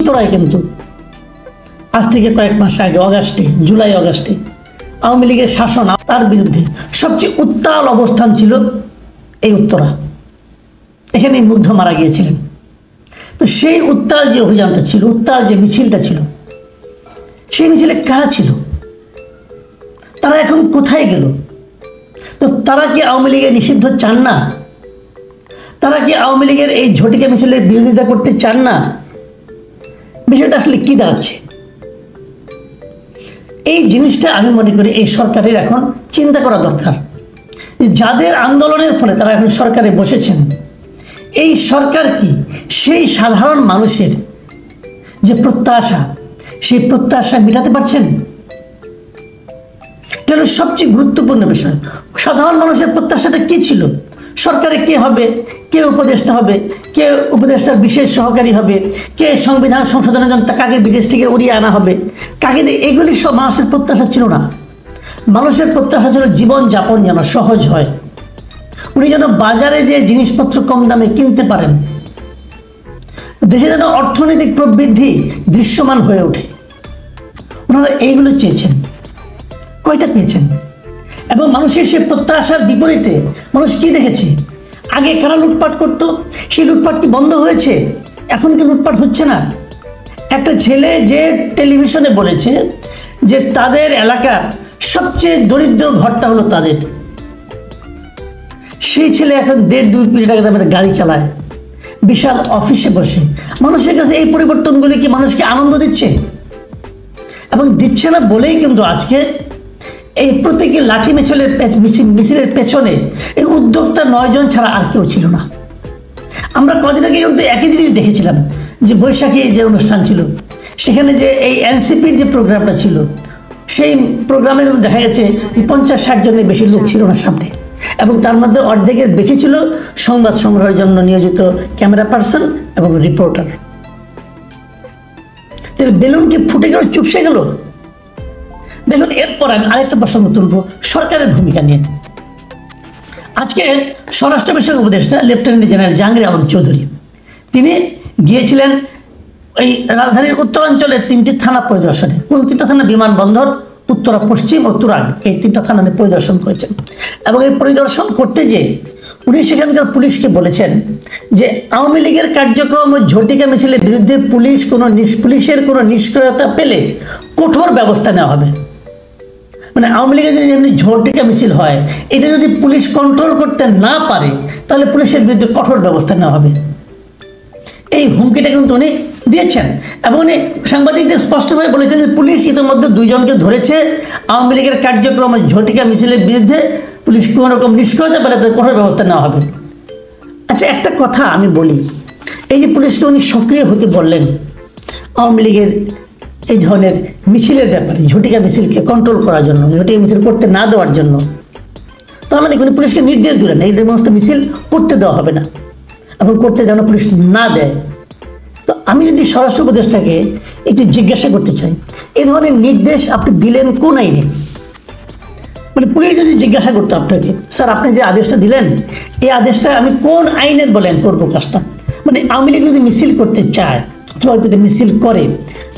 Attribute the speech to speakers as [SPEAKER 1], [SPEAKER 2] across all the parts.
[SPEAKER 1] তোরাই কিন্তু আজ থেকে কয়েক মাস আগে জুলাই অগাস্টে আওয়ামী লীগের শাসন তার বিরুদ্ধে সবচেয়ে উত্তাল অবস্থান ছিল এই উত্তরা। এখানে মুগ্ধ মারা গিয়েছিলেন। তো সেই উত্তাল যে অভিযানটা ছিল, উত্তাল যে মিছিলটা ছিল, সেই মিছিলে কারা ছিল, তারা এখন কোথায় গেল? তো তারা কি আওয়ামী লীগের নিষিদ্ধ চান না? তারা কি আওয়ামী লীগের এই ঝটিকা মিছিলের বিরোধিতা করতে চান না? বিষয়টা আসলে কি দাঁড়াচ্ছে? এই জিনিসটা আমি মনে করি এই সরকারের এখন চিন্তা করা দরকার। যাদের আন্দোলনের ফলে তারা এখন সরকারে বসেছেন, এই সরকার কি সেই সাধারণ মানুষের যে প্রত্যাশা, সেই প্রত্যাশা মেটাতে পারছেন? এটা হলো সবচেয়ে গুরুত্বপূর্ণ বিষয়। সাধারণ মানুষের প্রত্যাশাটা কি ছিল? সরকারে কে হবে, কে উপদেষ্টা হবে, কে উপদেষ্টার বিশেষ সহকারী হবে, কে সংবিধান সংশোধনের জন্য কাকে বিদেশ থেকে উড়িয়ে আনা হবে, কাকে দিয়ে, এগুলি সব মানুষের প্রত্যাশা ছিল না। মানুষের প্রত্যাশা ছিল জীবনযাপন যেন সহজ হয়, উনি যেন বাজারে যে জিনিসপত্র কম দামে কিনতে পারেন, দেশে যেন অর্থনৈতিক প্রবৃদ্ধি দৃশ্যমান হয়ে ওঠে। ওনারা এইগুলো চেয়েছেন। কয়টা পেয়েছেন? এবং মানুষের সে প্রত্যাশার বিপরীতে মানুষ কি দেখেছে? আগে কারা লুটপাট করতো, সেই লুটপাট কি বন্ধ হয়েছে? এখন কি লুটপাট হচ্ছে না? একটা ছেলে যে টেলিভিশনে বলেছে যে তাদের এলাকার সবচেয়ে দরিদ্র ঘরটা হলো তাদের, সেই ছেলে এখন 1.5-2 কোটি টাকা দামের গাড়ি চালায়, বিশাল অফিসে বসে। মানুষের কাছে এই পরিবর্তনগুলি কি মানুষকে আনন্দ দিচ্ছে? এবং দিচ্ছে না বলেই কিন্তু আজকে এই প্রতীকী লাঠি মিছিলের পেছনে এই উদ্যোক্তা 9 জন ছাড়া আর কেউ ছিল না। আমরা কদিন আগে কিন্তু একই জিনিস দেখেছিলাম যে বৈশাখী যে অনুষ্ঠান ছিল, সেখানে যে এই এনসিপির যে প্রোগ্রামটা ছিল, সেই প্রোগ্রামে কিন্তু দেখা গেছে যে 50-60 জনের বেশি লোক ছিল না সামনে, এবং তার মধ্যে অর্ধেকের বেশি ছিল সংবাদ সংগ্রহের জন্য নিয়োজিত ক্যামেরা পার্সন এবং রিপোর্টার। বেলুন কি ফুটে গেল, চুপসে গেল? দেখুন, এরপর আমি আরেকটা প্রসঙ্গ তুলব সরকারের ভূমিকা নিয়ে। আজকে স্বরাষ্ট্র বিষয়ক উপদেষ্টা লেফটেন্যান্ট জেনারেল জাহাঙ্গীর আলম চৌধুরী তিনি গিয়েছিলেন এই রাজধানীর উত্তরাঞ্চলের 3টি থানা পরিদর্শনে। কোন 3টা থানা? বিমানবন্দর, উত্তরা পশ্চিম ও তুরাগ, এই 3টা থানা পরিদর্শন করেছেন। এবং এই পরিদর্শন করতে যেয়ে উনি সেখানকার পুলিশকে বলেছেন যে আওয়ামী লীগের কার্যক্রম ও ঝটিকা মিছিলের বিরুদ্ধে পুলিশের কোনো নিষ্ক্রিয়তা পেলে কঠোর ব্যবস্থা নেওয়া হবে। মানে আওয়ামী লীগের যদি এমনি ঝটিকা মিছিল হয়, এটা যদি পুলিশ কন্ট্রোল করতে না পারে, তাহলে পুলিশের বিরুদ্ধে কঠোর ব্যবস্থা নেওয়া হবে। এই হুমকিটা কিন্তু উনি দিয়েছেন। এবং উনি সাংবাদিকদের স্পষ্টভাবে বলেছেন যে পুলিশ ইতিমধ্যে 2 জনকে ধরেছে, আওয়ামী লীগের কার্যক্রম ঝটিকা মিছিলের বিরুদ্ধে পুলিশ কোনো রকম নিষ্ক্রিয়তা পেলে তাদের কঠোর ব্যবস্থা নেওয়া হবে। আচ্ছা, একটা কথা আমি বলি, এই যে পুলিশকে উনি সক্রিয় হতে বললেন আওয়ামী লীগের এই ধরনের মিছিলের ব্যাপারে, ঝটিকা মিছিলকে কন্ট্রোল করার জন্য, ঝটিকা মিছিল করতে না দেওয়ার জন্য, তার মানে উনি পুলিশকে নির্দেশ দিলেন এই সমস্ত মিছিল করতে দেওয়া হবে না এবং করতে যেন পুলিশ না দেয়। তো আমি যদি স্বরাষ্ট্র উপদেষ্টাকে একটু জিজ্ঞাসা করতে চাই, এই ধরনের নির্দেশ আপনি দিলেন কোন আইনে? মানে পুলিশ যদি জিজ্ঞাসা করতো আপনাকে, স্যার আপনি যে আদেশটা দিলেন, এই আদেশটা আমি কোন আইনের বলেন করবো কাজটা? মানে আওয়ামী লীগ যদি মিছিল করতে চায় অথবা যদি মিছিল করে,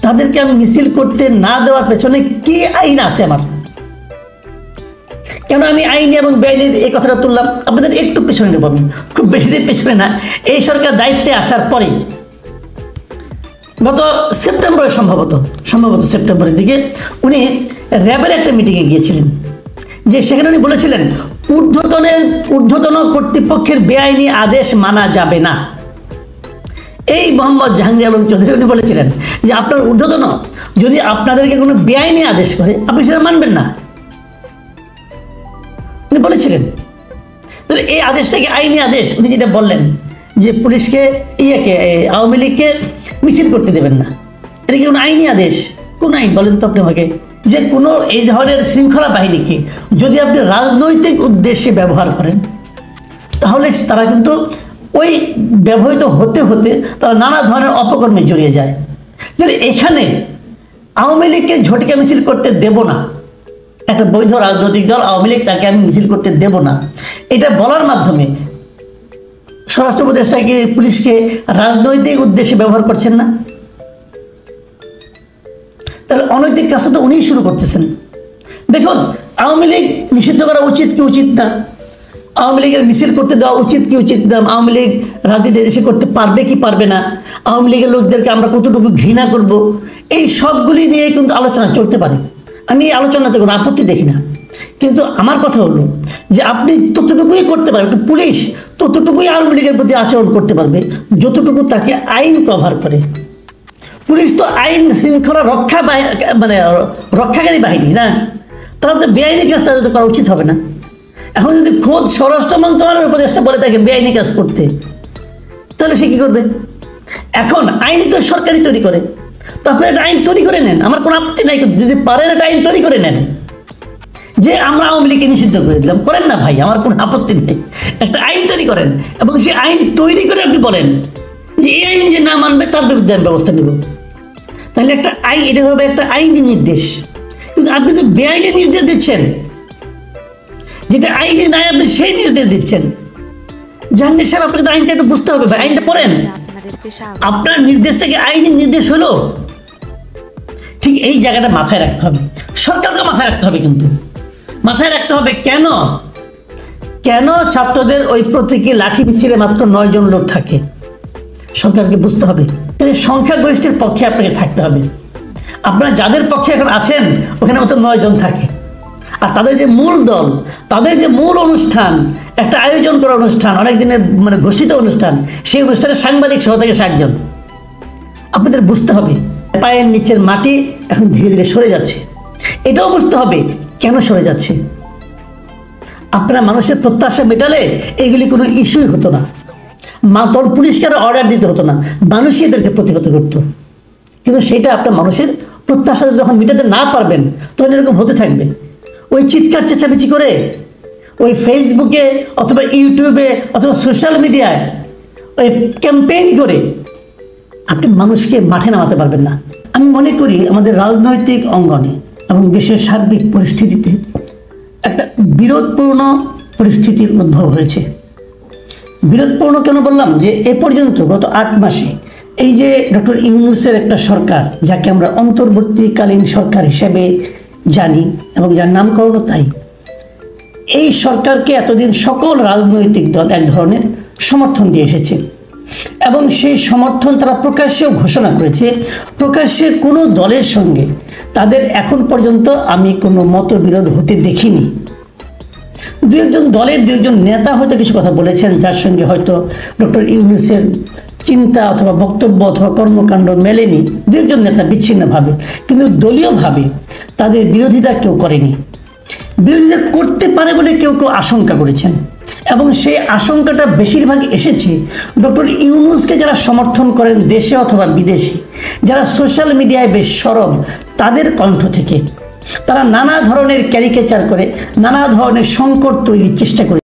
[SPEAKER 1] তাদেরকে আমি মিছিল করতে না দেওয়ার পেছনে কি আইন আছে আমার? কেন আমি আইনি এবং বেআইনের এই কথাটা তুললাম? আপনাদের একটু পেছনে নেব, আমি খুব বেশি দিন পেছনে না। এই সরকার দায়িত্বে আসার পরেই গত সেপ্টেম্বরে সম্ভবত সেপ্টেম্বরের দিকে উনি র্যাবের একটা মিটিংয়ে গিয়েছিলেন, যে সেখানে উনি বলেছিলেন ঊর্ধ্বতন কর্তৃপক্ষের বেআইনি আদেশ মানা যাবে না। এই মোহাম্মদ জাহাঙ্গীর আলম চৌধুরী উনি বলেছিলেন যে আপনার ঊর্ধ্বতন যদি আপনাদেরকে কোনো বেআইনি আদেশ করে, আপনি সেটা মানবেন না, উনি বলেছিলেন। তাহলে এই আদেশটাকে আইনি আদেশ। উনি যেটা বললেন যে পুলিশকে আওয়ামী লীগকে মিছিল করতে দেবেন না, এটা কি কোনো আইনি আদেশ? কোন আইন বলেন তো আপনি আমাকে? যে কোনো এই ধরনের শৃঙ্খলা বাহিনীকে যদি আপনি রাজনৈতিক উদ্দেশ্যে ব্যবহার করেন, তাহলে তারা কিন্তু ওই ব্যবহৃত হতে হতে তারা নানা ধরনের অপকর্মে জড়িয়ে যায়। তাহলে এখানে আওয়ামী লীগকে ঝটিকা মিছিল করতে দেব না, একটা বৈধ রাজনৈতিক দল আওয়ামী লীগ, তাকে আমি মিছিল করতে দেব না, এটা বলার মাধ্যমে স্বরাষ্ট্র উপদেষ্টাকে পুলিশকে রাজনৈতিক উদ্দেশ্যে ব্যবহার করছেন না? অনৈতিক কাজটা তো উনিই শুরু করতেছেন। দেখুন, আওয়ামী লীগ নিষিদ্ধ করা উচিত কি উচিত না, আওয়ামী লীগের মিছিল করতে দেওয়া উচিত কি উচিত না, আওয়ামী লীগ রাজনীতি দেশে করতে পারবে কি পারবে না, আওয়ামী লীগের লোকদেরকে আমরা কতটুকু ঘৃণা করব, এই সবগুলি নিয়ে কিন্তু আলোচনা চলতে পারে। আমি এই আলোচনাতে কোনো আপত্তি দেখি না। কিন্তু আমার কথা হলো যে আপনি ততটুকুই করতে পারবেন, পুলিশ ততটুকুই আওয়ামী লীগের প্রতি আচরণ করতে পারবে যতটুকু তাকে আইন কভার করে। পুলিশ তো আইন শৃঙ্খলা মানে রক্ষাকারী বাহিনী না, তারা তো বেআইনি কাজ তাদের করা উচিত হবে না। এখন যদি খোদ স্বরাষ্ট্র মন্ত্রণালয়ের উপদেষ্টা বলে তাকে বেআইনি কাজ করতে, তাহলে সে কি করবে? এখন আইন তো সরকারই তৈরি করে, তো আপনি একটা আইন তৈরি করে নেন, আমার কোনো আপত্তি নাই। যদি পারেন একটা আইন তৈরি করে নেন যে আমরা আওয়ামী লীগকে নিষিদ্ধ করে দিলাম, করেন না ভাই, আমার কোনো আপত্তি নেই। একটা আইন তৈরি করেন এবং সেই আইন তৈরি করে আপনি বলেন যে এই আইন যে না মানবে তার বিরুদ্ধে আমি ব্যবস্থা নেব। তাহলে একটা আইন, এটা হবে একটা আইনি নির্দেশ। কিন্তু আপনি তো বেআইনি নির্দেশ দিচ্ছেন, যেটা আইনে নাই আপনি সেই নির্দেশ দিচ্ছেন। জাহাঙ্গীর সাহেব, আপনাকে তো আইনটা একটু বুঝতে হবে ভাই, আইনটা পড়েন। আপনার নির্দেশটা কি আইনি নির্দেশ হলো? ঠিক এই জায়গাটা মাথায় রাখতে হবে, সরকারকে মাথায় রাখতে হবে। কিন্তু মাথায় রাখতে হবে কেন কেন ছাত্রদের ওই প্রতীকী লাঠি মিছিলে মাত্র 9 জন লোক থাকে, সরকারকে বুঝতে হবে। সংখ্যাগরিষ্ঠের পক্ষে আপনাকে থাকতে হবে। আপনারা যাদের পক্ষে এখন আছেন ওখানে মাত্র 9 জন থাকে, আর তাদের যে মূল দল, তাদের যে মূল অনুষ্ঠান, একটা আয়োজন করা অনুষ্ঠান, অনেক দিনের মানে ঘোষিত অনুষ্ঠান, সেই অনুষ্ঠানে সাংবাদিক সহ থেকে 60 জন। আপনাদের বুঝতে হবে পায়ের নিচের মাটি এখন ধীরে ধীরে সরে যাচ্ছে। এটাও বুঝতে হবে কেন সরে যাচ্ছে। আপনারা মানুষের প্রত্যাশা মেটালে এগুলি কোনো ইস্যুই হতো না, তোর পুলিশকে অর্ডার দিতে হতো না, মানুষই এদেরকে প্রতিহত করতো। কিন্তু সেটা আপনার মানুষের প্রত্যাশা যখন মেটাতে না পারবেন তখন এরকম হতে থাকবে। ওই চিৎকার চেঁচামেচি করে ওই ফেসবুকে অথবা ইউটিউবে অথবা সোশ্যাল মিডিয়ায় ওই ক্যাম্পেইন করে আপনি মানুষকে মাঠে নামাতে পারবেন না। আমি মনে করি আমাদের রাজনৈতিক অঙ্গনে এবং দেশের সার্বিক পরিস্থিতিতে একটা বিরোধপূর্ণ পরিস্থিতির উদ্ভব হয়েছে। বিরোধপূর্ণ কেন বললাম? যে এ পর্যন্ত গত 8 মাসে এই যে ডক্টর ইউনূসের একটা সরকার, যাকে আমরা অন্তর্বর্তীকালীন সরকার হিসেবে জানি এবং যার নামকরণও তাই, এই সরকারকে এতদিন সকল রাজনৈতিক দল এক ধরনের সমর্থন দিয়ে এসেছে এবং সেই সমর্থন তারা প্রকাশ্যেও ঘোষণা করেছে। প্রকাশ্যে কোনো দলের সঙ্গে তাদের এখন পর্যন্ত আমি কোনো মতবিরোধ হতে দেখিনি। দু একজন দলের 2 একজন নেতা হয়তো কিছু কথা বলেছেন যার সঙ্গে হয়তো ডক্টর ইউনূসের চিন্তা অথবা বক্তব্য অথবা কর্মকাণ্ড মেলেনি, 2 একজন নেতা বিচ্ছিন্নভাবে, কিন্তু দলীয়ভাবে তাদের বিরোধিতা কেউ করেনি। বিরোধিতা করতে পারে বলে কেউ কেউ আশঙ্কা করেছেন এবং সেই আশঙ্কাটা বেশিরভাগ এসেছে ডক্টর ইউনূসকে যারা সমর্থন করেন দেশে অথবা বিদেশে, যারা সোশ্যাল মিডিয়ায় বেশ সরব, তাদের কণ্ঠ থেকে। তারা নানা ধরনের ক্যারিকেচার করে, নানা ধরনের সংকট তৈরির চেষ্টা করে।